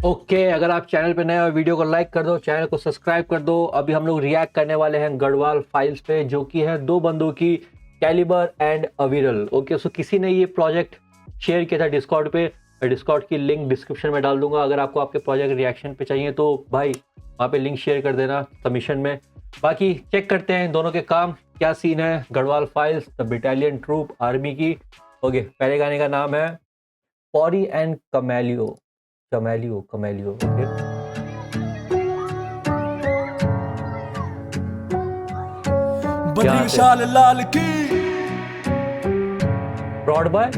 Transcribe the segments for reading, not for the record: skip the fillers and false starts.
Okay अगर आप channel पे नए हो वीडियो को लाइक कर दो, चैनल को सब्सक्राइब कर दो। अभी हम लोग रिएक्ट करने वाले हैं गढ़वाल फाइल्स पे, जो कि है दो बंदों की, कैलिबर एंड अविरल। ओके सो किसी ने ये प्रोजेक्ट शेयर किया था डिस्कॉर्ड पे। डिस्कॉर्ड की लिंक डिस्क्रिप्शन में डाल दूंगा। अगर आपको आपके प्रोजेक्ट रिएक्शन पे चाहिए तो भाई वहाँ पे लिंक शेयर कर देना सबमिशन में। बाकी चेक करते हैं दोनों के काम क्या सीन है। Garhwal files the battalion troop army की। ओके पहले गाने का नाम है पॉरी एंड कमेलियो। कमेलियो ओके। बद्री विशाल लाल की ब्रॉड बाय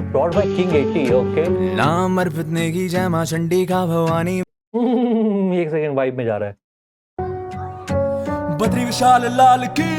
किंग 80 ओके। नाम अर्पितने की जय मां चंडी का भवानी। एक सेकंड वाइब में जा रहा है। बद्री विशाल लाल की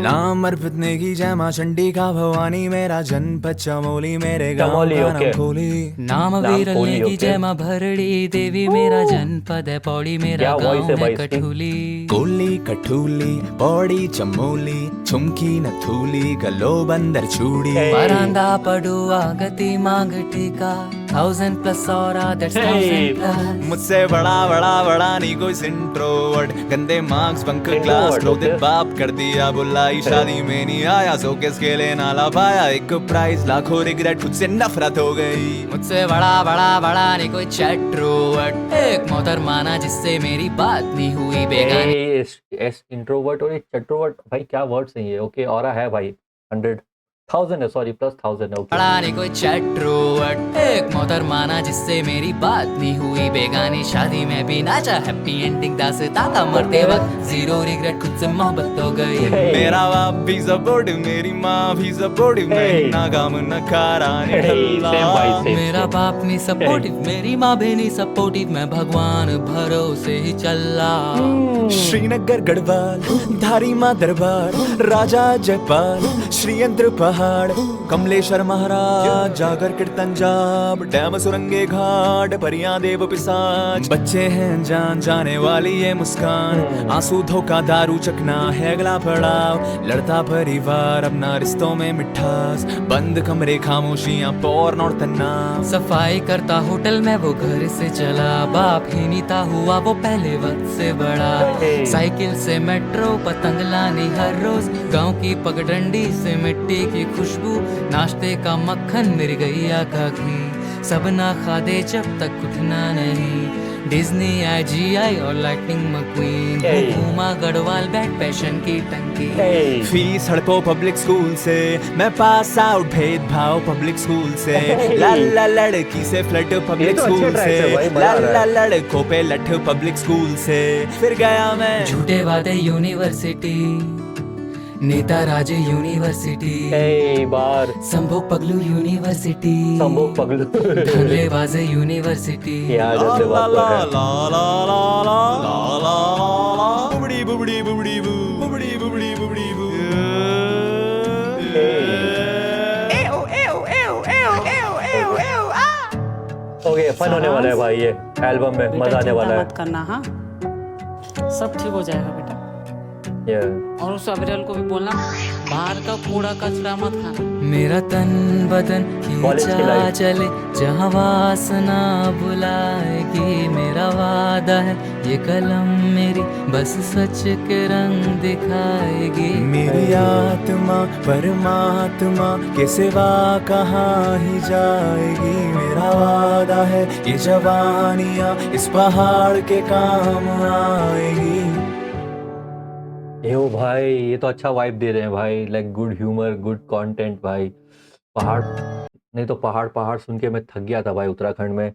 नाम अर्पितने की जय मां चंडी का भवानी। मेरा जनपद चमोली, मेरे गांव का नाम कोली। नाम वीरल्ले की जय मां भरड़ी देवी। मेरा जनपद है पौड़ी, मेरा गांव है कठूली। कोली कठूली पौड़ी चमोली, चुमकी नथूली गलो बंदर चूड़ी। परांदा पडुआ गति मांग टीका 1000+ और that's 1000+। मुझसे बड़ा नहीं कोई इंट्रोवर्ट। गंदे मार्क्स बंक क्लास क्लोथेड बाप कर दिया बुलाई। शादी में नहीं आया सो किसके लिए नाला पाया। एक प्राइज लाखों रिग्रेट, खुद से नफरत हो गई। मुझसे बड़ा नहीं कोई चैट्रोवर्ट। एक मोहतर माना जिससे मेरी बात नहीं हुई बेगानी। इंट्रोवर्ट और चट्रोवर्ट भाई क्या वर्ड्स हैं ये। ओके और है भाई 100,000 है, सॉरी +1000 है। बड़ा नहीं कोई चैट्रोवर्ट। एक मोहतर माना जिससे मेरी बात नहीं हुई बेगानी। शादी में भी नाचा हैप्पी एंडिंग दास्तां का मरते वक्त जीरो रिग्रेट, खुद से मोहब्बत हो गई। मेरा बाप भी सपोर्टिव, मेरी माँ भी सपोर्टिव। मैं ना काम न खारा न ठल्ला। मेरा बाप नहीं सपोर्टिव, मेरी माँ भी नहीं सपोर्टिव। मैं भगवान भरोसे ही चला। श्रीनगर गढ़वाल धारी माँ दरबार, राजा जयपाल श्रीयंत्र पहाड़, कमलेश्वर महाराज जागर कीर्तन जाप, डैम सुरंगे घाट परियां देव पिसाच। बच्चे हैं जान जाने वाली ये मुस्कान, आंसू धोखा दारू चकना है अगला पड़ाव। लड़ता परिवार अपना रिश्तों में मिठास, बंद कमरे खामोशियां पोर्न और तनाव। सफाई करता होटल में वो घर से चला। बाप ही नीता हुआ वो पहले वक्त से बड़ा। साइकिल से मेट्रो पतंग लानी हर रोज। गांव की पगडंडी से मिट्टी की खुशबू, नाश्ते का मक्खन मिर गैया का घी। सब ना खादे जब तक उठना नहीं। डिज्नी IGI और लाइटनिंग मक्वीन। घूमा गढ़वाल बैठ पैशन की टंकी। फीस हड़पो पब्लिक स्कूल से, मैं पास आउट भेदभाव पब्लिक स्कूल से। लाला लड़की से फ्लर्ट पब्लिक स्कूल से, लाला लड़कों पे लठ पब्लिक स्कूल से। फिर गया मैं झूठे वादे यूनिवर्सिटी, नेता राजे यूनिवर्सिटी। बार संभोग पगलू यूनिवर्सिटी, संभोग पगलू धंधेबाजे यूनिवर्सिटी। यार ला जैसे ला बात तो है। ला ला ला ला ला ला ला बुबड़ी बुबड़ी बुबड़ी बू बुबड़ी बुबड़ी बुबड़ी बू। ओके फन होने वाला है भाई, ये एल्बम में मजा आने वाला है। मत करना, हाँ सब ठीक हो जाएगा बेटा। और उस अविरल को भी बोलना बाहर का कूड़ा कचरा मत खाना। मेरा तन बदन खींचा चले जहाँ वासना बुलाएगी। मेरा वादा है ये कलम मेरी बस सच के रंग दिखाएगी। मेरी आत्मा परमात्मा के सिवा कहाँ ही जाएगी। मेरा वादा है ये जवानियाँ इस पहाड़ के काम आएगी। यो भाई ये तो अच्छा वाइब दे रहे हैं भाई, like good humour good content भाई। पहाड़ नहीं तो पहाड़ सुन के मैं थक गया था भाई उत्तराखंड में।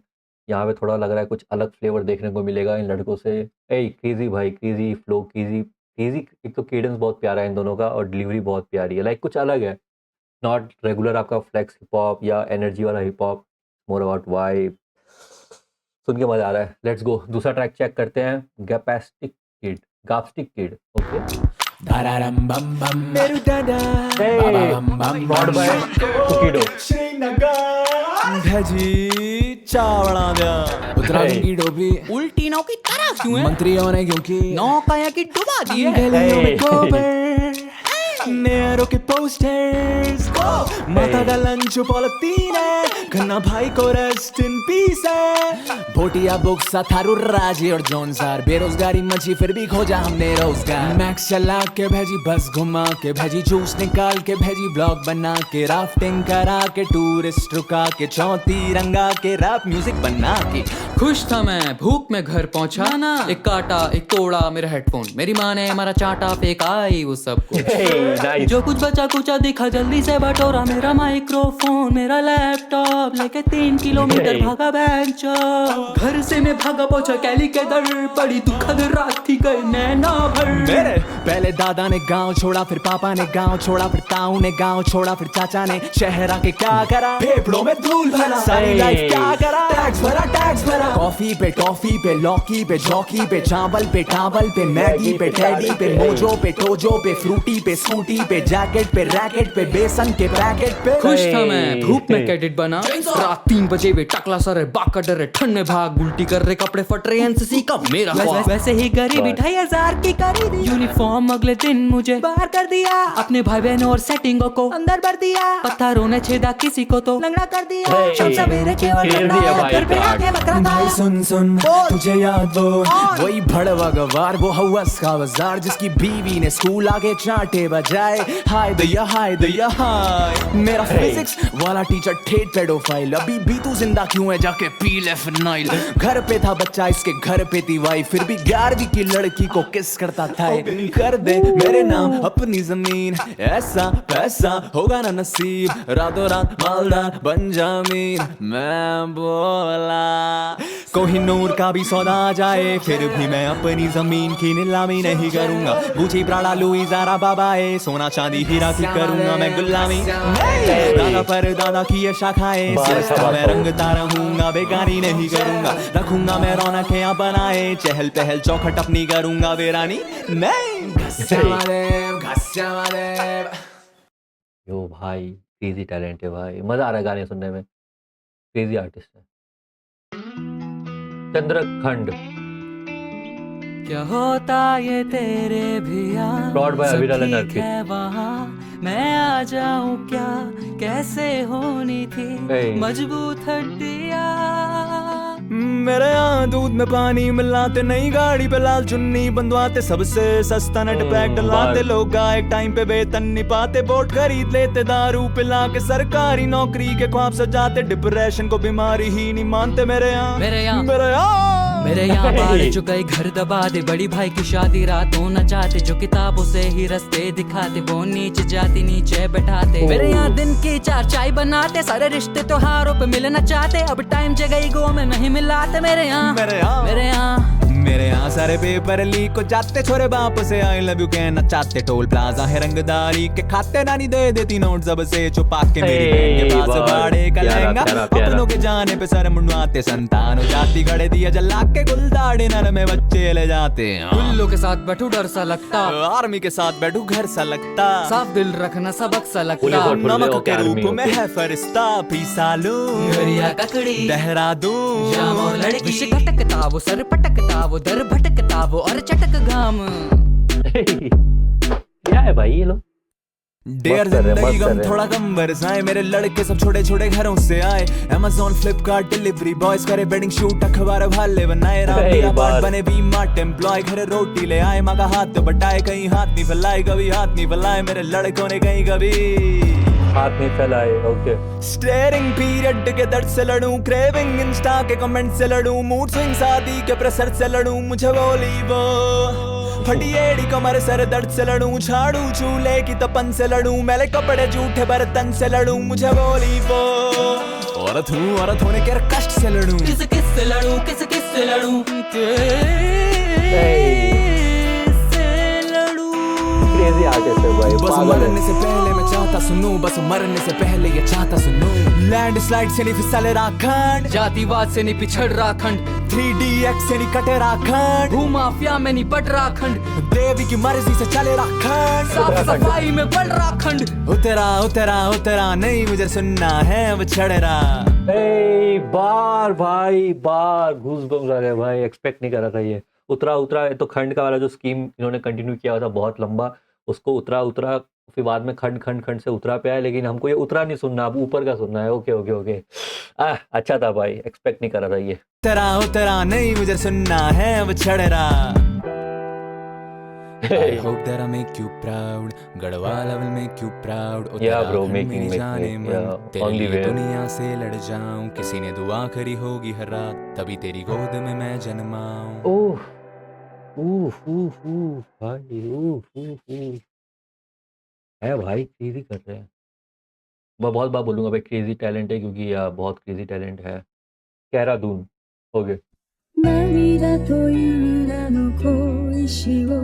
यहाँ पे थोड़ा लग रहा है कुछ अलग फ्लेवर देखने को मिलेगा इन लड़कों से। क्रेजी भाई, क्रेजी फ्लो, क्रेजी। एक तो केडेंस बहुत प्यारा है इन दोनों का और डिलीवरी बहुत प्यारी है, लाइक कुछ अलग है। नॉट रेगुलर आपका फ्लेक्स हिप हॉप या एनर्जी वाला hip hop, more about vibe. सुन के मजा आ रहा है। लेट्स गो दूसरा ट्रैक चेक करते हैं। गापस्टिक किड ओके। दारारम बम बम मेरू दादा बम बम ब्रॉड बाय कुकीडो। श्रीनगर भजी चावड़ा जा उत्तराखंड की डोबी उल्टी नौ की तरह क्यों है? मंत्रियों ने क्योंकि नौकाया की डुबा दी है। गलियों में गोबर नेहरू के पोस्टर्स को माता का लंच पॉलिथीन है। खन्ना भाई को रेस्ट इन पीस है। भोटिया बुक्स सा थारू राजी और जोन सार, बेरोजगारी मची फिर भी खोजा हमने रोजगार। मैक्स चला के भेजी, बस घुमा के भेजी, जूस निकाल के भेजी, ब्लॉग बना के, राफ्टिंग करा के, टूरिस्ट रुका के, चौथी रंगा के, रैप म्यूजिक बना के। खुश था मैं, भूख में घर पहुंचा ना, एक काटा एक तोड़ा मेरा हेडफोन, मेरी माँ ने हमारा चाटा फेंका ही वो सब कुछ। nice. जो कुछ बचा कुचा दिखा जल्दी से बटोरा, मेरा माइक्रोफोन मेरा लैपटॉप लेके 3 किलोमीटर भागा बेंचो। घर से मैं भागा पहुंचा कैली के दर, बड़ी दुखद रात थी गए नैना भर। मेरे पहले दादा ने गांव छोड़ा, फिर पापा ने गांव छोड़ा, फिर ताऊ ने गांव छोड़ा, फिर चाचा ने शहर आके क्या करा, फेफड़ों में धूल भरा, सारी लाइफ क्या करा, टैक्स भरा टैक्स भरा। कॉफी पे टॉफी पे लौकी पे जौकी पे, चावल पे टावल पे, मैगी पे टेडी पे, मोजो पे टोजो पे, फ्रूटी पे स्कूटी पे, जैकेट पे रैकेट पे, बेसन के पैकेट पे। खुश था मैं, धूप में कैडेट बना, रात 3 बजे वे टकला सर है, बाका डर है, ठंड में भाग, उल्टी कर रहे, कपड़े फट रहे, एनसीसी का मेरा ख्वाब। वैसे ही गरीबी 2500 की करी दी, यूनिफॉर्म अगले दिन मुझे बाहर कर दिया, अपने भाई बहनों और सेटिंगों को अंदर भर दिया, पत्थरों ने छेदा किसी को तो लंगड़ा कर दिया, शाम सवेरे केवल घर पे आके बकरा था। सुन सुन तुझे याद वो वही भड़वा गवार, वो हवस का बाजार जिसकी बीवी ने स्कूल आगे चांटे बजाए, हाय दैया हाय दैया हाय। मेरा फिजिक्स वाला टीचर ठेठ पेडोफाइल, अभी भी तू जिंदा क्यों है, जाके पी ले फिनाइल। घर पे था बच्चा इसके घर पे थी वाइफ, फिर भी 11वीं की लड़की को किस करता था। कर दे मेरे नाम अपनी जमीन, ऐसा पैसा होगा ना नसीब, रातों रात मालदार बन जामीन। मैं बोला कोहिनूर का भी सौदा आ जाए, फिर भी मैं अपनी जमीन की नीलामी नहीं करूंगा। गुची प्राड़ा लुई ज़ारा बाबाए, सोना चांदी हीरा की करूंगा मैं गुलामी। दादा पर दादा की ये शाखाएं, सिर्फ मैं रंगता रहूंगा, बेगानी नहीं करूंगा, रखूंगा मैं रौनकें यहाँ बनाए, चहल पहल चौखट अपनी करूंगा वीरानी नहीं। यो भाई क्रेजी टैलेंट है भाई, मजा आ रहा है गाने सुनने में, क्रेजी आर्टिस्ट है। चंद्रखंड क्या होता ये तेरे भी यार, Brought by सब अविरल and ठीक अर्पित। है वहाँ, मैं आ जाऊं क्या, कैसे होनी थी Hey. मजबूत हड्डियाँ। मेरे यहाँ दूध में पानी मिलाते, नई गाड़ी पे लाल चुन्नी बंधवाते, सबसे सस्ता नेट पैक डलाते, लोग गाय टाइम पे वेतन नहीं पाते, बोट खरीद लेते, दारू पिला के सरकारी नौकरी के ख्वाब सजाते, डिप्रेशन को बीमारी ही नहीं मानते। मेरे यहाँ मेरे यहाँ मेरे यहाँ मेरे यहाँ बाहर जो गए घर दबा दे, बड़ी भाई की शादी रातों न चाहते, जो किताबों से ही रास्ते दिखाते, वो नीचे जाती नीचे बैठाते। मेरे यहाँ दिन की 4 चाय बनाते, सारे रिश्ते त्योहारों पे मिलना चाहते, अब टाइम जगह गो में नहीं मिलाते। मेरे यहाँ मेरे यहाँ मेरे यहाँ मेरे यहाँ सारे पेपर लीक को जाते, छोरे बाप से आई लव यू कहना चाहते, टोल प्लाजा है रंगदारी के खाते, नानी दे देती नोट जब से छुपा के, मेरी बहन के पास भाड़े का लहंगा, अपनों के जाने पे सर मुंडवाते, संतान हो जाती गड़े दिया जला के, गुलदाड़े नर में बच्चे ले जाते। उल्लू के साथ बैठू डर सा लगता, आर्मी के साथ बैठू घर सा लगता, साफ दिल रखना सबक सा लगता, नमक के रूप में है फरिश्ता, फीसा लूं हरिया ककड़ी देहरादून, शाम और लड़की विष खटकता, वो सर पटकता, वो दर भटकता, वो और चटक घाम। क्या है भाई ये लोग, डेयर जिंदगी गम थोड़ा कम बरसाए, मेरे लड़के सब छोटे छोटे घरों से आए, अमेज़न फ्लिपकार्ट डिलीवरी बॉयज करे वेडिंग शूट, अखबार वाले बनाए, रात बने वी मार्ट एम्प्लॉय, घर रोटी ले आए, माँ का हाथ बटाए, कहीं हाथ नहीं फैलाए, कभी हाथ नहीं फैलाए, मेरे लड़कों ने कहीं कभी हाथ नहीं फैलाए। ओके स्टेयरिंग पीरियड के दर्द से लड़ूं, क्रेविंग इंस्टा के कमेंट से लड़ूं, मूड स्विंग शादी के प्रेशर से लड़ूं, मुझे बोली वो फटी एड़ी कमर सर दर्द से लड़ूं, झाड़ू चूल्हे की तपन से लड़ूं, मैले कपड़े जूठे बर्तन से लड़ूं, मुझे बोली वो औरत होने के कष्ट से लड़ूं, किस से लड़ूं, किस से लड़ूं, क्रेजी आर्टिस्ट है भाई, बस पागल मरने है। से पहले मैं चाहता सुनूं, बस मरने से पहले ये चाहता सुनूं, लैंड स्लाइड से नहीं फिसले राखंड, जातिवाद से नहीं पिछड़ राखंड, 3DX से नहीं कटे राखंड, भूमाफिया में नहीं बढ़ राखंड, देवी की मर्जी से चले राखंड, साफ सफाई में बढ़ राखंड। उतरा नहीं मुझे सुनना है अब चढ़ रहा। बार भाई बार घूसबम्स आ गए भाई, एक्सपेक्ट नहीं कर रहा था ये। उतरा तो खंड का वाला जो स्कीम इन्होंने कंटिन्यू किया हुआ था बहुत लंबा, उसको उतरा फिर बाद में खंड से उतरा पे आया, लेकिन हमको ये उतरा नहीं सुनना, अब ऊपर का सुनना है। ओके अच्छा था भाई, एक्सपेक्ट नहीं कर रहा था ये। तेरा नहीं मुझे सुनना है अब छड़ रहा। I hope that I make you proud, Garhwal will make you proud। O Yeah bro, Uttarakhand making मेरी जाने मन, yeah, तेरे on the लिए way। दुनिया से लड़ जाऊं। किसी ने दुआ करी होगी हर रात, तभी तेरी गोद में मैं जन्माऊं। ओह भाई है भाई, क्रेजी कर रहे हैं। मैं बहुत बार बोलूंगा भाई क्रेजी टैलेंट है, क्योंकि यार बहुत क्रेजी टैलेंट है। कैरादून हो गए। 涙という名の小石を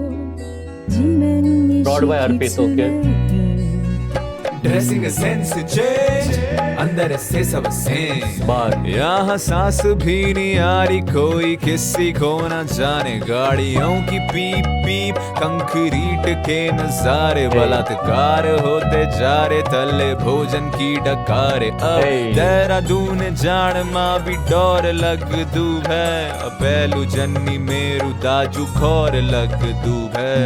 地面に Brought by 敷き Arpit, 詰 okay। めて dressing sense change, अंदर से सब सेंस। बात यहाँ सांस भी नहीं आ रही, कोई किसी को न जाने। गाड़ियों की पीप पीप, कंक्रीट के नजारे, बलात्कार होते जा रहे, तले भोजन की डकारे। अब Hey। देहरादून जान माँ भी डोर लग दू है, पहलू जन्नी मेरू दाजू खोर लग दू है।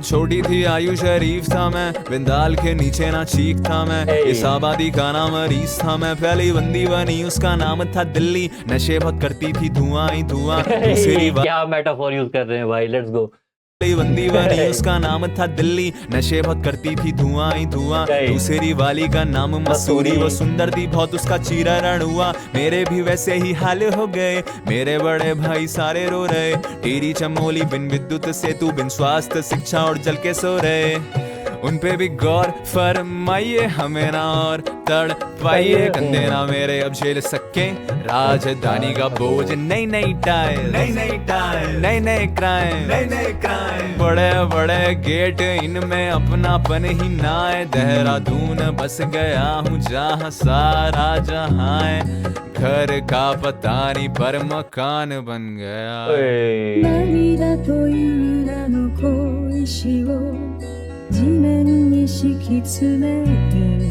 छोटी थी आयु शरीफ था मैं, बिंदाल के नीचे ना चीख था मैं। Hey। इस आबादी का नाम मरीज था मैं, पहली बंदी बनी उसका नाम था दिल्ली। नशे बहुत करती थी धुआं ही धुआं, दूसरी क्या मेटाफोर यूज कर रहे हैं भाई, लेट्स गो। वाली बंदी बनी उसका नाम था दिल्ली। नशे बहुत करती थी धुआं ही धुआं, Hey। दूसरी वाली का नाम मसूरी। वो सुंदर थी बहुत, उसका चीरा रण हुआ। मेरे भी वैसे ही हाल हो गए, मेरे बड़े भाई सारे रो रहे। टीरी चमोली बिन विद्युत सेतु, बिन स्वास्थ्य शिक्षा और जल के सो रहे। उन पे भी गौर फरमाइए, हमें ना और तड़ पाइए। कंधे ना मेरे अब झेल सके राजधानी का बोझ। नई नई टाइल, नई नई टाइल, नई नई क्राइम, नई नई क्राइम। बड़े बड़े गेट, इनमें अपनापन ही ना है। देहरादून बस गया हूँ जहाँ सारा जहाँ है। घर का पता नहीं पर मकान बन गया। 涙という名の小石を地面に敷き詰めて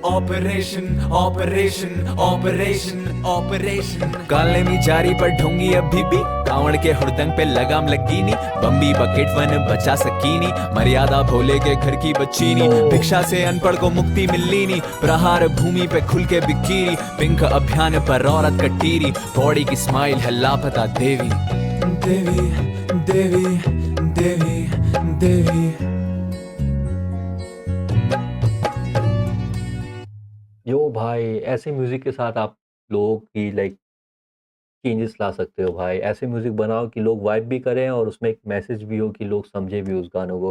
ऑपरेशन ऑपरेशन ऑपरेशन ऑपरेशन। काले में जारी पर ढोंगी अभी भी, कांवड़ के हुड़दंग पे लगाम लगी नी। बम्बी बकेट वन बचा सकी नी, मर्यादा भोले के घर की बच्ची नी। भिक्षा से अनपढ़ को मुक्ति मिली नी, प्रहार भूमि पे खुल के बिकीरी। पिंक अभियान पर औरत कटीरी, बॉडी की स्माइल है लापता देवी। देवी देवी देवी देवी। यो भाई, ऐसे म्यूजिक के साथ आप लोगों की लाइक चेंजेस ला सकते हो भाई। ऐसे म्यूजिक बनाओ कि लोग वाइब भी करें और उसमें एक मैसेज भी हो कि लोग समझे भी उस गानों को।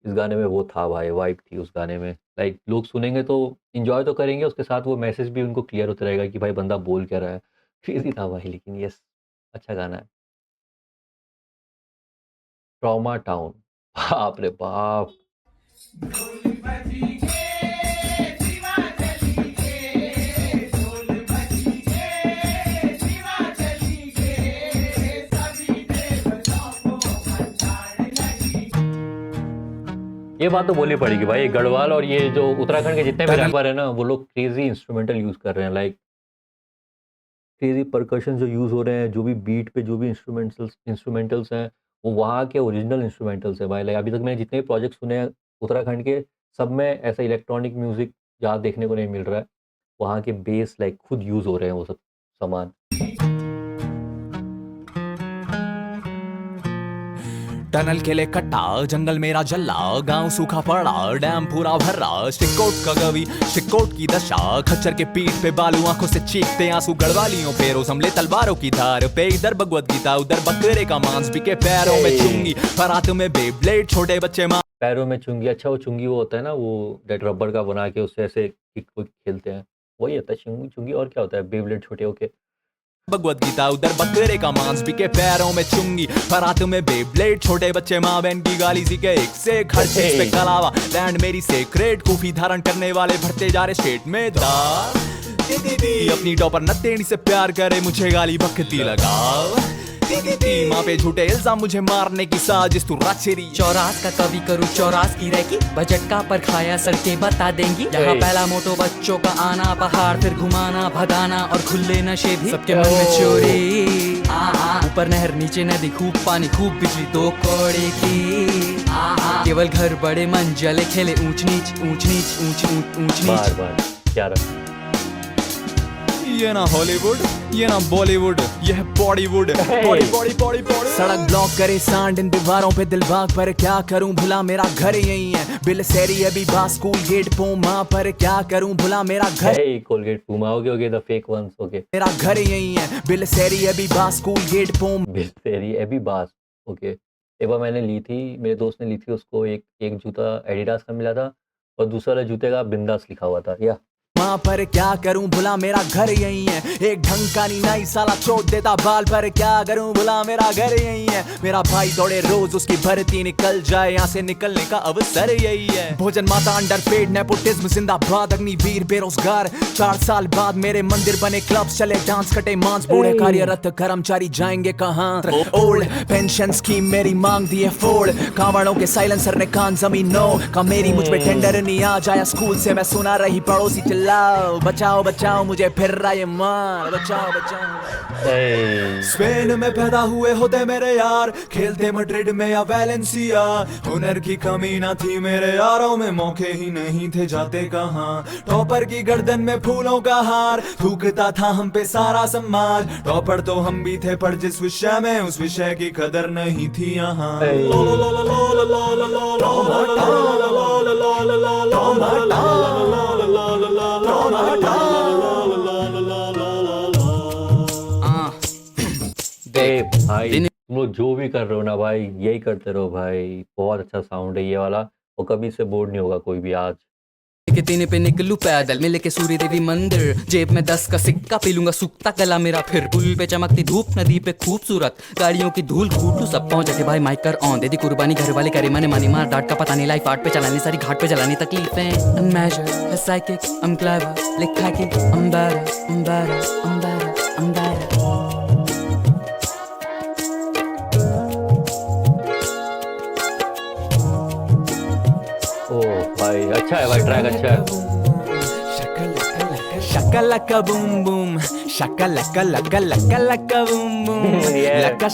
इस गाने में वो था भाई, वाइब थी उस गाने में। लाइक लोग सुनेंगे तो इंजॉय तो करेंगे, उसके साथ वो मैसेज भी उनको क्लियर होता रहेगा कि भाई बंदा बोल क्या रहा है। क्रेजी था भाई, लेकिन यस, अच्छा गाना है। ट्रॉमा टाउन, बाप रे बाप। ये बात तो बोलनी पड़ेगी भाई, गढ़वाल और ये जो उत्तराखंड के जितने भी रैपर है ना, वो लोग क्रेजी इंस्ट्रूमेंटल यूज कर रहे हैं। लाइक क्रेजी परकशन जो यूज हो रहे हैं, जो भी बीट पे जो भी इंस्ट्रूमेंटल्स हैं, वो वहाँ के ओरिजिनल इंस्ट्रूमेंटल्स हैं भाई। लाइक अभी तक मैंने जितने भी प्रोजेक्ट सुने हैं उत्तराखंड के, सब में ऐसा इलेक्ट्रॉनिक म्यूजिक ज़्यादा देखने को नहीं मिल रहा है। वहाँ के बेस लाइक खुद यूज हो रहे हैं वो सब सामान। टनल के लिए कट्टा, जंगल मेरा जल्ला, गांव सूखा पड़ा, डैम पूरा भरा। शिकोट का गवी, शिकोट की दशा, खच्चर के पीठ पे बालू, आंखों से चीखते आंसू। गढ़वालियों फेरो संभले तलवारों की धार पे, इधर भगवत गीता उधर बकरे का मांस। बिके पैरों में चुंगी, परात में बेब्लेड, छोटे बच्चे मां पैरों में चुंगी। अच्छा, वो चुंगी वो होता है ना, वो डेट रबर का बना के उससे ऐसे खेलते हैं, वही होता है चुंगी। चुंगी और क्या होता है, बेब्लेड छोटे होके। भगवत गीता उधर बकरे का मांस। बिके पैरों में चुंगी, परात में बेब्लेड, छोटे बच्चे माँ बहन की गाली सी के एक से हर चीज पे कलावा। लैंड मेरी सेक्रेट, कूफी धारण करने वाले भरते जा रहे स्टेट में दाल। अपनी टॉपर नत्तेड़ी से प्यार करे, मुझे गाली बकती लगाओ। माँ पे झूठे इल्जाम, मुझे मारने की साजिश, तू राचेरी। चौरास का कवि करूँ चौरास की रैकी, बजट का पर खाया सड़के बता देंगी। यहाँ पहला मोटो बच्चों का आना, पहाड़ फिर घुमाना भगाना, और खुले नशे भी सबके मन में चोरी। ऊपर नहर नीचे नदी, खूब पानी खूब बिजली, 2 कौड़े की। केवल केवल घर बड़े मंजिले खेले ऊंच नीच ऊंच नीच ऊंच ऊंच ऊंच नीच। बार बार क्या रहा ये ना हॉलीवुड, ये ना बॉलीवुड, ये है Bollywood. Body body body body. सड़क ब्लॉक करे सांड इन दीवारों पे दिल भाग, पर क्या करूं भला मेरा घर यही है। बिल सेरी अभी बास स्कूल गेट पोमा, पर क्या करूं भला मेरा घर। है Colgate Puma okay the fake ones okay. मेरा घर यही है। बिल सेरी अभी बास स्कूल गेट पोम। तेरी अभी बात ओके। एक बार मैंने ली थी, मेरे दोस्त ने ली थी, उसको एक जूता एडिडास का मिला था और दूसरा वाले जूते का बिंदास लिखा हुआ था। या माँ पर क्या करूं भला मेरा घर यही है। एक ढंग का नहीं नाई साला चोट देता बाल, पर क्या करूं भला मेरा घर यही है। मेरा भाई दौड़े रोज उसकी भर्ती निकल जाए, यहाँ से निकलने का अवसर यही है। भोजन माता अंडरपेड नेपोटिज्म जिंदाबाद, अग्निवीर बेरोजगार 4 साल बाद मेरे मंदिर बने क्लब चले डांस कटे मांस। बूढ़े कार्यरत कर्मचारी जाएंगे कहाँ। ओल्ड पेंशन स्कीम मेरी मांग दिए फोड़, कांवड़ों के साइलेंसर ने कान जमीन नो का मेरी मुझ पे टेंडर नहीं आ जाया स्कूल से मैं सुना रही पड़ोसी चिल्लाओ बचाओ बचाओ मुझे फिर रहा ये मार बचाओ बचाओ। स्पेन में पैदा हुए होते मेरे यार, खेलते मैड्रिड में या वैलेंसिया। हुनर की कमी ना थी मेरे यारों में, मौके ही नहीं थे जाते कहाँ। टॉपर की गर्दन में फूलों का हार, थूकता था हम पे सारा समाज। टॉपर तो हम भी थे पर जिस विषय में उस विषय की कदर नहीं थी यहाँ। भाई तुम लोग जो भी कर रहे हो ना भाई, यही करते रहो भाई। बहुत अच्छा साउंड है ये वाला और कभी से बोर नहीं होगा कोई भी। आज के तीने पे निकलूं पैदल मिले के सूर्य देवी मंदिर, जेब में 10 का सिक्का पी लूंगा सूखता गला मेरा फिर। पुल पे चमकती धूप नदी पे खूबसूरत गाड़ियों की धूल घूटू सब पहुंच थे भाई माइक कर ऑन दे दी कुर्बानी घर वाले करे मने मानी मार डांट का पता नहीं लाइफ आर्ट पे चलानी सारी घाट पे चलानी तकलीफें। अनमेजर्ड है साइकिक I'm clever लिखा के I'm better I'm better I'm better I'm better। ओ भाई अच्छा है भाई, ट्रैक अच्छा है। Shakalaka boom boom, shakalaka laka laka laka boom boom, laka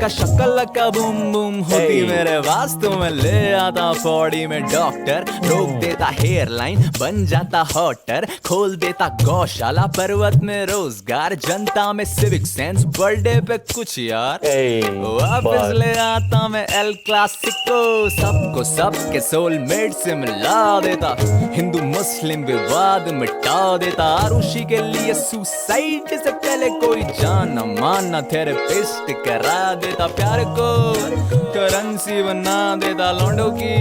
shakalaka boom boom। होती मेरे वास्तव में ले आता बॉडी में डॉक्टर, रोक देता हेयर लाइन बन जाता हॉटर, खोल देता गौशाला पर्वत में रोजगार, जनता में सिविक सेंस बर्थडे पे कुछ यार। वापस ले आता मैं एल क्लासिको, सबको सबके सोलमेट से मिला देता, हिंदू मुस्लिम विवाद मिटा देता। आरुषि के लिए सुसाइड से पहले कोई जान माना थेरेपिस्ट करा देता, प्यार को करेंसी बना देता, लौंडों की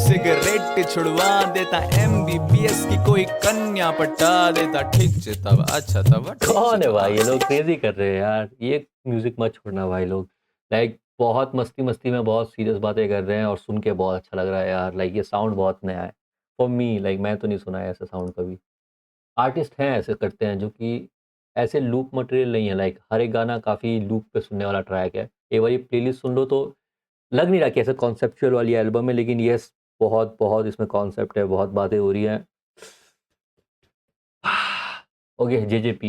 सिगरेट छुड़वा देता, MBBS की कोई कन्या पटा देता। ठीक से तब अच्छा तब कौन है भाई ये लोग क्रेजी कर रहे हैं यार। ये म्यूजिक मत छोड़ना भाई लोग। लाइक बहुत मस्ती मस्ती में बहुत सीरियस बातें कर रहे हैं और सुन के बहुत अच्छा लग रहा है यार। लाइक ये साउंड बहुत नया है फॉर मी। लाइक मैं तो नहीं सुना है ऐसा साउंड कभी। आर्टिस्ट हैं ऐसे करते हैं जो कि ऐसे लूप मटेरियल नहीं है। लाइक हर एक गाना काफ़ी लूप पे सुनने वाला ट्रैक है। एक बार ये प्लेलिस्ट सुन लो तो लग नहीं रहा कि ऐसा कॉन्सेप्चुअल वाली एल्बम है, लेकिन यस बहुत बहुत इसमें कॉन्सेप्ट है, बहुत बातें हो रही हैं। Okay JJP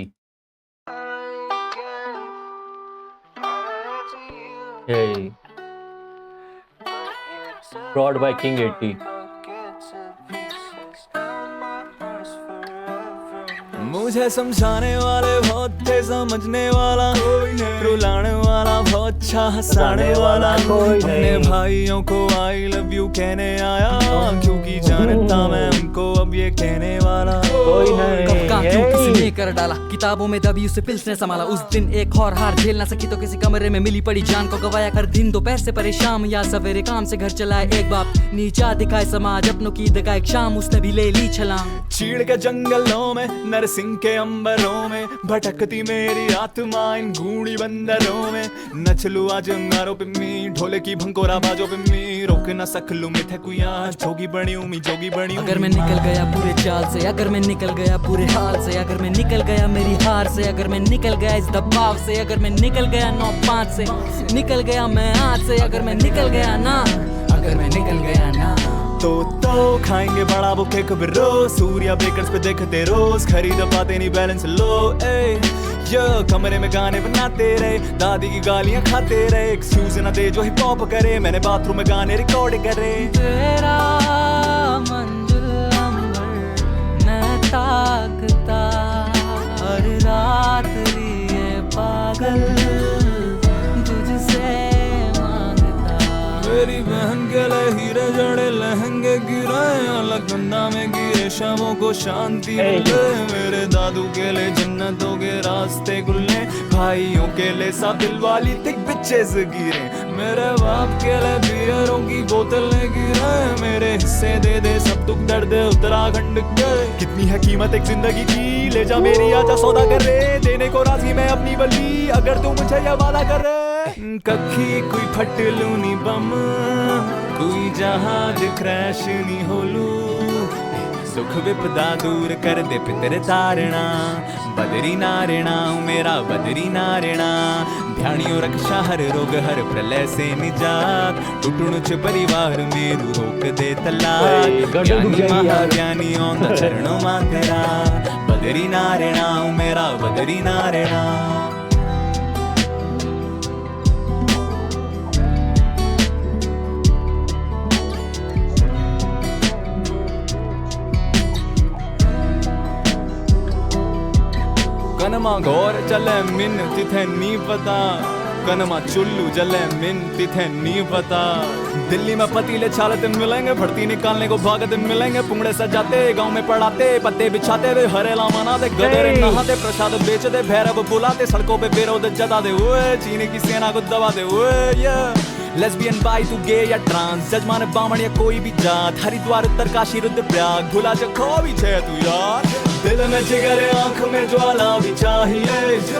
Prod by King 80। मुझे समझाने वाले बहुत थे, समझने वाला कोई नहीं, रुलाने वाला बहुत अच्छा हंसाने वाला कोई नहीं। अपने भाइयों को आई लव यू कहने आया, क्योंकि जानता मैं उनको अब ये कहने वाला कोई नहीं। क्यों किसी ने कर डाला किताबों में दबी उसे पिल्स ने संभाला। उस दिन एक और हार झेल ना सकी तो किसी कमरे में मिली पड़ी जान को गवाया कर। दिन दोपहर से परेशान या सवेरे काम से घर चलाए एक बाप, नीचा दिखाए समाज अपनों की दगा एक शाम उसने भी ले ली छलांग। चीड़ के जंगलों में नरसिंह के अंबरों में भटकती मेरी आत्मा इन गूढ़ी बंदरों में। नचलू आज अंगारों पे मी, ढोले की भंकोरा बाजो पे मी, रोक न सकलू मिठे कुया जोगी बनी उमी जोगी बनी। अगर मैं निकल गया पूरे चाल से, अगर मैं निकल गया पूरे हाल से, अगर मैं निकल गया मेरी हार से, अगर मैं निकल गया इस दबाव से, अगर मैं निकल गया 9-5 से, निकल गया मैं आज से, अगर मैं निकल गया ना, अगर मैं निकल गया ना। तो खाएंगे बड़ा बुके कब रोज, सूर्या बेकर्स पे देखते रोज, खरीद पाते नहीं बैलेंस लो। यो कमरे में गाने बनाते रहे, दादी की गालियां खाते रहे, एक्सक्यूज ना दे जो हिप हॉप करे, मैंने बाथरूम में गाने रिकॉर्ड करे। के गिरे अलग धंधा में गिरे शामों को शांति मिले मेरे दादू के लिए जन्नतों के रास्ते खुले भाइयों के लिए सब दिल वाली तिक बिच्चे से गिरे मेरे बाप के लिए बियरों की बोतलें गिरे मेरे हिस्से दे दे सब दुख दर्द उत्तराखंड के कितनी है कीमत एक जिंदगी की ले जा मेरी आजा सौदा कर रे देने को राजी मैं अपनी बली अगर तू मुझे ये वादा कर रे कखी कोई फटलूनी बम कोई जहाज क्रैश नहीं होलू सुख विपदा दूर कर दे पितर तारणा बदरी नारणा मेरा बदरी नारणा ध्यानियों रक्षा हर रोग हर प्रलय से निजात टूटुण च परिवार मेरू रोक दे तलाक ज्ञानी महाज्ञानी ओं चरणों मा तेरा बदरी नारणा मेरा बदरी नारणा कनमा घोर चले मिन तिथे नी पता कनमा चुल्लू जले मिन तिथे नी पता दिल्ली में पतीले छालते मिलेंगे भर्ती निकालने को भागते मिलेंगे पुंगड़े सजाते गांव में पढ़ाते पत्ते बिछाते वे हरेला मनाते गधेरे नहाते प्रसाद बेचते भैरव बुलाते सड़कों पे विरोध जताते हुए चीनी की सेना को दबाते हुए लेस्बियन बाई तू गे या ट्रांस जजमान बामण या कोई भी जात हरिद्वार उत्तरकाशी रुद्रप्रयाग भुला जो खो भी छे तू यार दिल में जिगर आंख में ज्वाला भी चाहिए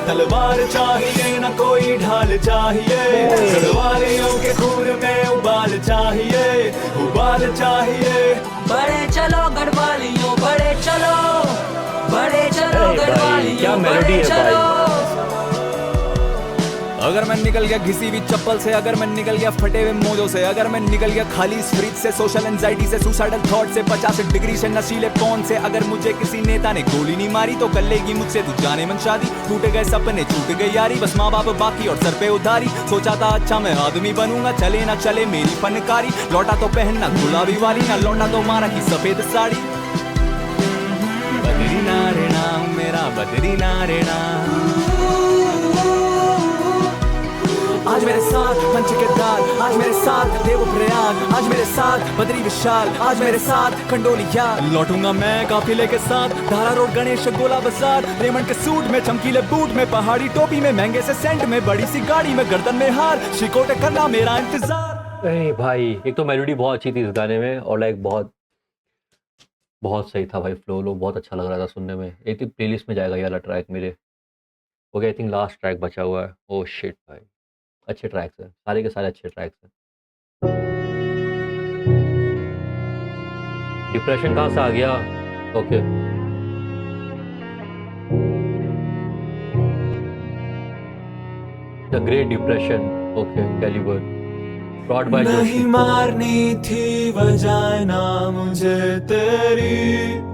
तलवार चाहिए न कोई ढाल चाहिए गढ़वालियों के खून में उबाल चाहिए बड़े चलो गढ़वालियों बड़े चलो गढ़वालियों बड़े चलो अगर मैं निकल गया घिसी हुई चप्पल से अगर मैं निकल गया फटे हुए मोजों से अगर मैं निकल गया खाली इस फ्रिज से सोशल एंजाइटी से सुसाइडल थॉट से 50 डिग्री से नशीले पौन से अगर मुझे किसी नेता ने गोली नहीं मारी तो कर लेगी मुझसे तू जाने मन शादी टूट गए सपने छूट गई यारी बस माँ बाप बाकी और सर पे उधारी सोचा था अच्छा मैं आदमी बनूंगा चले ना चले मेरी फनकारी लौटा तो पहनना गुलाबी वाली ना लौटा तो मारा की सफेद साड़ी बदरी नारेना मेरा बदरी नारेना आज मेरे साथ पंच के दाल आज मेरे साथ देवप्रयाग आज मेरे साथ बद्री विशाल आज मेरे साथ खंडोलिया लौटूंगा मैं काफिले के साथ धारा रोड गणेश गोला बाजार रेमंड के सूट में चमकीले बूट में पहाड़ी टोपी में महंगे से सेंट में बड़ी सी गाड़ी में गर्दन में हार शिकोटे करना मेरा इंतजार। अरे भाई एक तो मेलोडी बहुत अच्छी थी इस गाने में और लाइक बहुत सही था भाई फ्लो लो बहुत अच्छा लग रहा था सुनने में एक तो प्लेलिस्ट में जाएगा ये वाला ट्रैक मेरे okay I think last track बचा हुआ है ओह शिट भाई अच्छे ट्रैक्स हैं सारे के सारे अच्छे ट्रैक्स हैं। डिप्रेशन कहाँ से आ गया okay the great depression okay calibre brought by नहीं मारनी थी वजह ना मुझे तेरी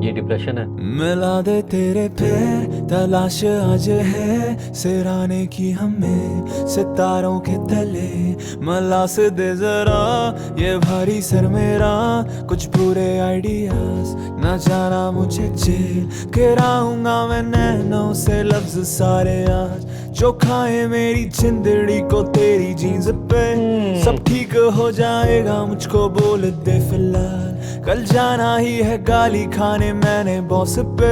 ये डिप्रेशन है मिला दे तेरे पैर तलाश आज है सिराने की हमें सितारों के तले मला से दे जरा ये भारी सर मेरा कुछ बुरे आइडियाज न जाना मुझे जेल गिराऊंगा मैं नैनों से लफ्ज सारे आज जो खाए मेरी जिंदड़ी को तेरी जीन्स पे सब ठीक हो जाएगा मुझको बोल दे फिलहाल कल जाना ही है गाली खाने मैंने बॉस पे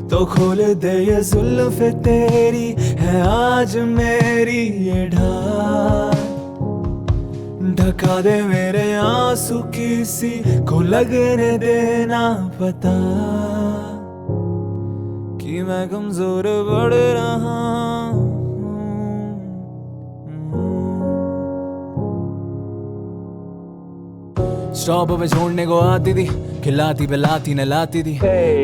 तो खोल दे ये जुल्फ़े तेरी है आज मेरी ये ढाल ढका दे मेरे आंसू किसी को लगने देना पता कि मैं कमजोर बढ़ रहा हूँ। स्टॉप पे छोड़ने को आती थी खिलाती पिलाती नलाती थी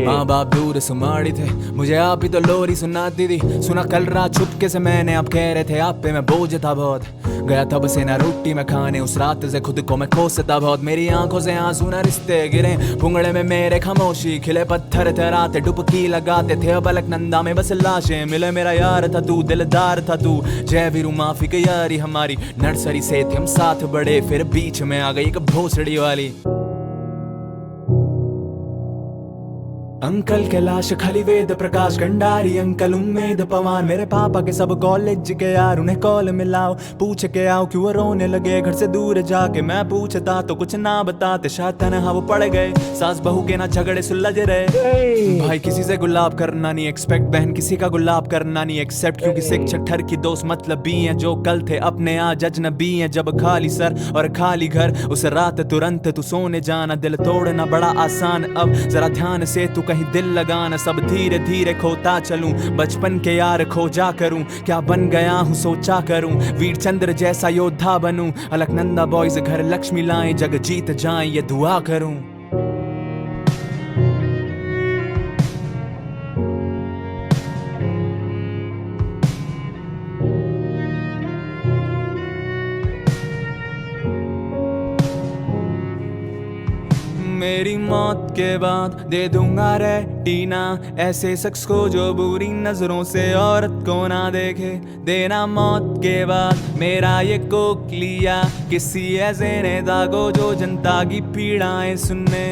माँ बाप दूर सुमाड़ी थे मुझे आप ही तो लोरी सुनाती थी सुना कल रात चुपके से मैंने आप कह रहे थे आप पे मैं बोझ था बहुत गया तब से ना रोटी में खाने उस रात से खुद को मैं कोसता बहुत मेरी आंखों से आंसू ना रिश्ते गिरे पुंगड़े में मेरे खामोशी खिले पत्थर थराते डुबकी लगाते थे बलक नंदा में बस लाशें मिले मेरा यार था तू दिलदार था तू जय वीरू माफी की यारी हमारी नर्सरी से थे हम साथ बड़े फिर बीच में आ गई एक भोसड़ी वाली अंकल कैलाश खली वेद प्रकाश गंडारी अंकल उम्मेद पवान मेरे पापा के सब कॉलेज के यार उन्हें कॉल मिलाओ पूछ के आओ क्यों वो रोने लगे घर से दूर जाके मैं पूछता तो कुछ ना बताते शायद तनहा वो पड़ गए सास बहू के ना झगड़े सुलझ रहे भाई किसी से गुलाब करना नहीं एक्सपेक्ट बहन किसी का गुलाब करना नहीं एक्सेप्ट क्योंकि सिख छठर की दोस्त मतलब भी हैं जो कल थे अपने आज अजनबी हैं जब खाली सर और खाली घर उस रात तुरंत तू सोने जाना दिल तोड़ना बड़ा आसान अब जरा ध्यान से तू कहीं दिल लगाना सब धीरे धीरे खोता चलूं बचपन के यार खोजा करूं क्या बन गया हूं सोचा करूं वीर चंद्र जैसा योद्धा बनूं अलकनंदा बॉयज घर लक्ष्मी लाएं जग जीत जाएं ये दुआ करूं मेरी मौत के बाद दे दूंगा रेटिना ऐसे शख्स को जो बुरी नजरों से औरत को ना देखे देना मौत के बाद मेरा ये कोकलिया किसी ऐसे नेता को जो जनता की पीड़ाएं सुनने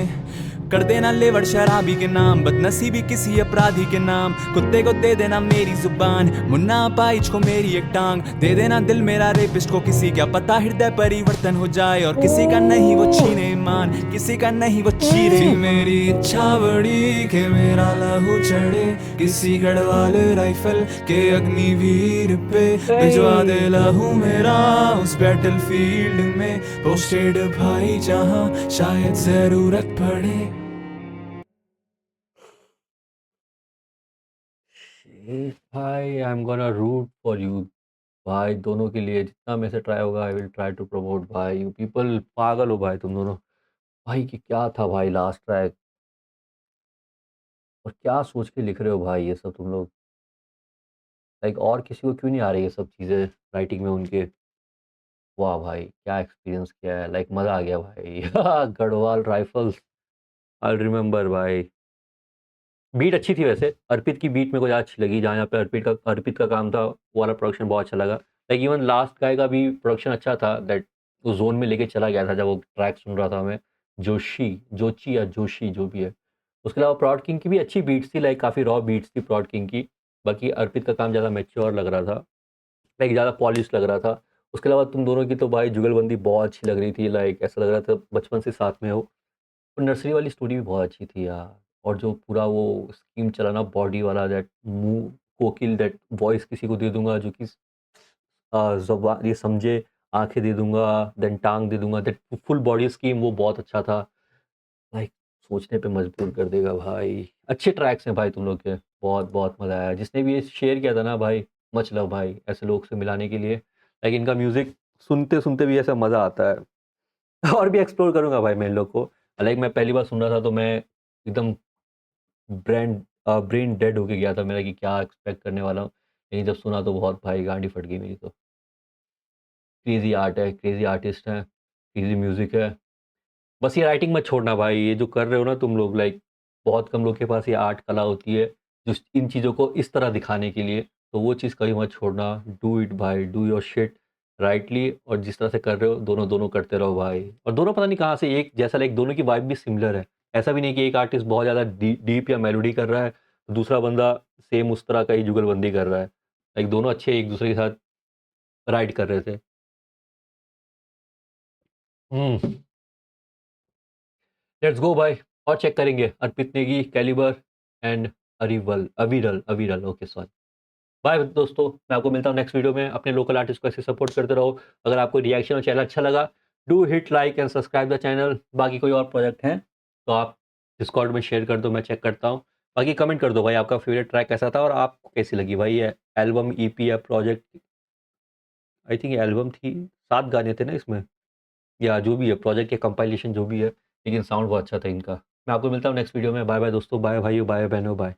कर देना लेवर शराबी के नाम बदनसीबी किसी अपराधी के नाम कुत्ते को दे देना मेरी जुबान मुन्ना पाइच को मेरी एक टांग दे देना दिल मेरा रेपिस्ट को किसी क्या पता हृदय परिवर्तन हो जाए और किसी का नहीं वो छीने ईमान किसी का नहीं वो चीरे मेरी इच्छा बड़ी के मेरा लहू चढ़े किसी गढ़वाल राइफल के अग्निवीर पे भिजवा दे लहू मेरा उस बैटल फील्ड में पोस्टेड भाई जहां शायद जरूरत पड़े भाई I am gonna root for you भाई दोनों के लिए जितना मेरे से ट्राई होगा I will try to promote भाई यू पीपल पागल हो भाई तुम दोनों भाई कि क्या था भाई लास्ट ट्रैक और क्या सोच के लिख रहे हो भाई ये सब तुम लोग लाइक और किसी को क्यों नहीं आ रही ये सब चीज़ें राइटिंग में उनके वाह भाई क्या एक्सपीरियंस किया है लाइक मज़ा आ गया भाई गढ़वाल राइफल्स आई रिमेंबर भाई बीट अच्छी थी वैसे अर्पित की बीट मेरे को ज़्यादा अच्छी लगी जहाँ पे अर्पित का काम था वो वाला प्रोडक्शन बहुत अच्छा लगा लाइक इवन लास्ट गाय का भी प्रोडक्शन अच्छा था दैट उस जोन में लेके चला गया था जब वो ट्रैक सुन रहा था मैं जोची या जोशी जो भी है उसके अलावा प्रॉड किंग की भी अच्छी बीट्स थी लाइक काफ़ी रॉ बीट्स थी प्रॉड किंग की बाकी अर्पित का काम ज़्यादा मैच्योर लग रहा था लाइक ज़्यादा पॉलिश लग रहा था उसके अलावा तुम दोनों की तो भाई जुगलबंदी बहुत अच्छी लग रही थी लाइक ऐसा लग रहा था बचपन से साथ में हो और नर्सरी वाली स्टोरी भी बहुत अच्छी थी यार और जो पूरा वो स्कीम चला ना बॉडी वाला दैट मुंह कोकिल दैट वॉइस किसी को दे दूंगा जो कि ज़ुबान ये समझे आंखें दे दूंगा देन टांग दे दूंगा दैट फुल बॉडी स्कीम वो बहुत अच्छा था लाइक सोचने पे मजबूर कर देगा भाई अच्छे ट्रैक्स हैं भाई तुम लोग के बहुत बहुत मज़ा आया जिसने भी ये शेयर किया था ना भाई मच लव भाई ऐसे लोग से मिलाने के लिए लाइक इनका म्यूज़िक सुनते सुनते भी ऐसा मज़ा आता है और भी एक्सप्लोर करूँगा भाई मैं इन लोग को लाइक मैं पहली बार सुन रहा था तो मैं एकदम ब्रेन डेड होके गया था मेरा कि क्या एक्सपेक्ट करने वाला हूँ लेकिन जब सुना तो बहुत भाई गांडी फट गई मेरी तो क्रेजी आर्ट है क्रेजी आर्टिस्ट है क्रेजी म्यूज़िक है बस ये राइटिंग मत छोड़ना भाई ये जो कर रहे हो ना तुम लोग लाइक बहुत कम लोग के पास ये आर्ट कला होती है जो इन चीज़ों को इस तरह दिखाने के लिए तो वो चीज़ कभी मत छोड़ना डू इट भाई डू योर शिट राइटली और जिस तरह से कर रहे हो दोनों दोनों करते रहो भाई और दोनों पता नहीं कहाँ से एक जैसा लाइक दोनों की वाइब भी सिमिलर है ऐसा भी नहीं कि एक आर्टिस्ट बहुत ज़्यादा डीप या मेलोडी कर रहा है तो दूसरा बंदा सेम उस तरह का ही जुगलबंदी कर रहा है लाइक दोनों अच्छे एक दूसरे के साथ राइड कर रहे थे लेट्स गो भाई और चेक करेंगे अर्पित नेगी कैलिबर एंड अविरल अविरल ओके सॉरी बाय दोस्तों मैं आपको मिलता हूँ नेक्स्ट वीडियो में अपने लोकल आर्टिस्ट को ऐसे सपोर्ट करते रहो अगर आपको रिएक्शन और चैनल अच्छा लगा do hit like and subscribe the channel बाकी कोई और प्रोजेक्ट हैं तो आप डिस्कॉर्ड में शेयर कर दो मैं चेक करता हूँ बाकी कमेंट कर दो भाई आपका फेवरेट ट्रैक कैसा था और आपको कैसी लगी भाई ये एल्बम ईपी या प्रोजेक्ट आई थिंक एल्बम थी 7 गाने थे ना इसमें या जो भी है प्रोजेक्ट या कंपाइलेशन जो भी है लेकिन साउंड बहुत अच्छा था इनका मैं आपको मिलता हूँ नेक्स्ट वीडियो में बाय बाय दोस्तों बाय भाइयों बाय बहनों बाय